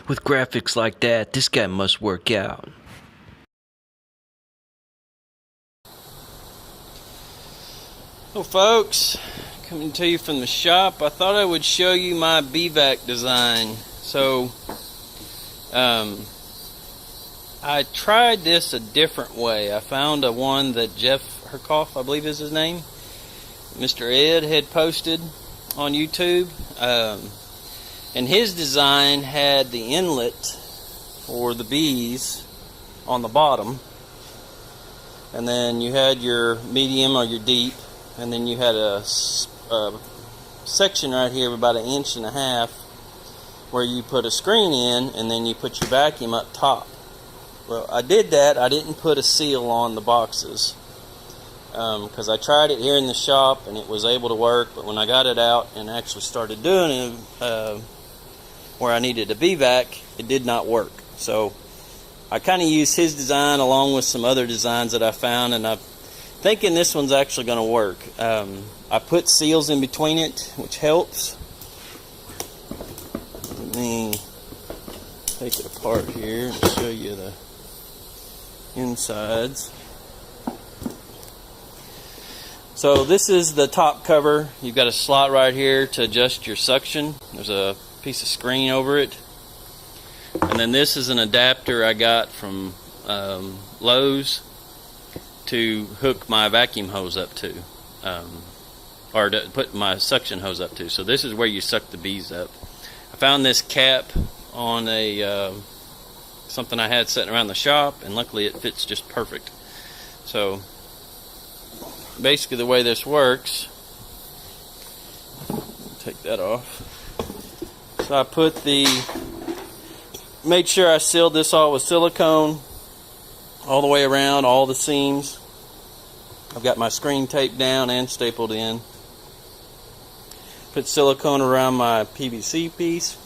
With graphics like that, this guy must work out. Well, folks, coming to you from the shop, I thought I would show you my Bee Vac design. So, I tried this a different way. I found a one that Jeff Herkoff, I believe is his name, Mr. Ed, had posted on YouTube. And his design had the inlet for the bees on the bottom. And then you had your medium or your deep. And then you had a section right here of about 1.5 inches where you put a screen in and then you put your vacuum up top. Well, I did that. I didn't put a seal on the boxes because I tried it here in the shop and it was able to work, but when I got it out and actually started doing it where I needed a Bee Vac, it did not work. So I kind of used his design along with some other designs that I found, and I'm thinking this one's actually going to work. I put seals in between it, which helps. Let me take it apart here and show you the insides. So this is the top cover. You've got a slot right here to adjust your suction. There's a piece of screen over it. And then this is an adapter I got from Lowe's to hook my vacuum hose up to, or to put my suction hose up to. So this is where you suck the bees up. I found this cap on a something I had sitting around the shop, and luckily it fits just perfect. So basically the way this works, take that off. So I made sure I sealed this all with silicone all the way around, all the seams. I've got my screen taped down and stapled in. Put silicone around my PVC piece.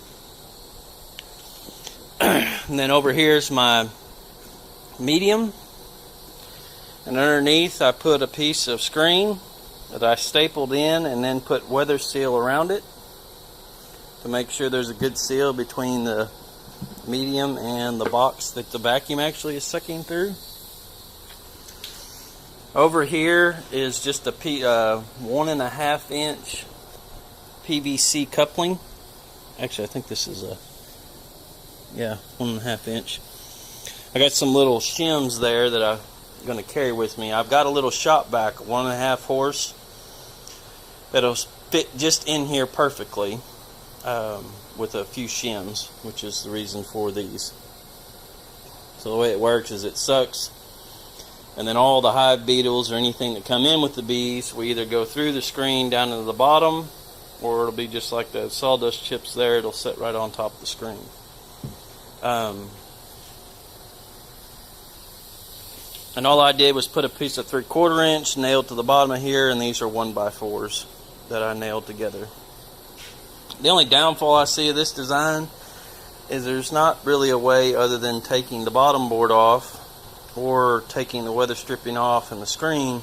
And then over here's my medium. And underneath I put a piece of screen that I stapled in and then put weather seal around it to make sure there's a good seal between the medium and the box that the vacuum actually is sucking through. Over here is just a 1.5 inch PVC coupling. Actually, I think this is 1.5 inch. I got some little shims there that I'm going to carry with me. I've got a little shop vac, 1.5 horse, that'll fit just in here perfectly. With a few shims, which is the reason for these. So the way it works is it sucks, and then all the hive beetles or anything that come in with the bees will either go through the screen down to the bottom, or it'll be just like the sawdust chips there, it'll sit right on top of the screen. And all I did was put a piece of 3/4 inch nailed to the bottom of here, and these are 1x4s that I nailed together. The only downfall I see of this design is there's not really a way other than taking the bottom board off or taking the weather stripping off and the screen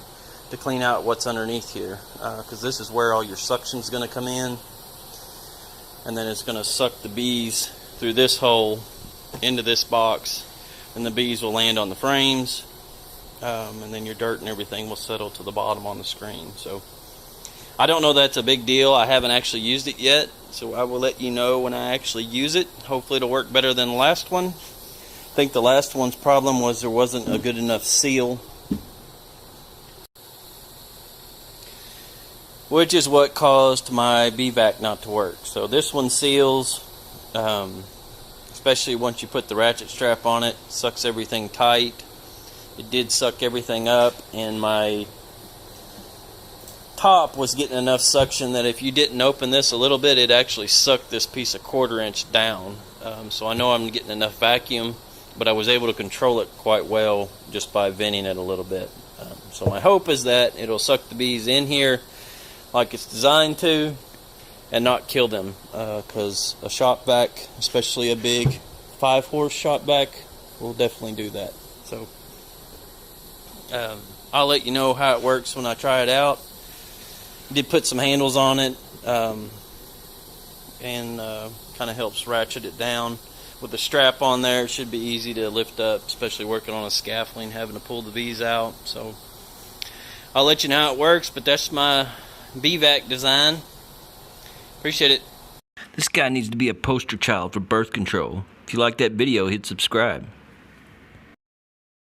to clean out what's underneath here, because this is where all your suction is going to come in, and then it's going to suck the bees through this hole into this box, and the bees will land on the frames, and then your dirt and everything will settle to the bottom on the screen. So I don't know that's a big deal. I haven't actually used it yet, so I will let you know when I actually use it. Hopefully it'll work better than the last one. I think the last one's problem was there wasn't a good enough seal, which is what caused my Bee Vac not to work. So this one seals, especially once you put the ratchet strap on it, sucks everything tight. It did suck everything up, and my top was getting enough suction that if you didn't open this a little bit, it actually sucked this piece of 1/4 inch down. So I know I'm getting enough vacuum, but I was able to control it quite well just by venting it a little bit. So my hope is that it'll suck the bees in here like it's designed to and not kill them, because a shop vac, especially a big 5-horse shop vac, will definitely do that. So I'll let you know how it works when I try it out. Did put some handles on it, and kind of helps ratchet it down. with the strap on there, it should be easy to lift up, especially working on a scaffolding, having to pull the V's out. So I'll let you know how it works, but that's my Bee Vac design. Appreciate it. This guy needs to be a poster child for birth control. If you like that video, hit subscribe.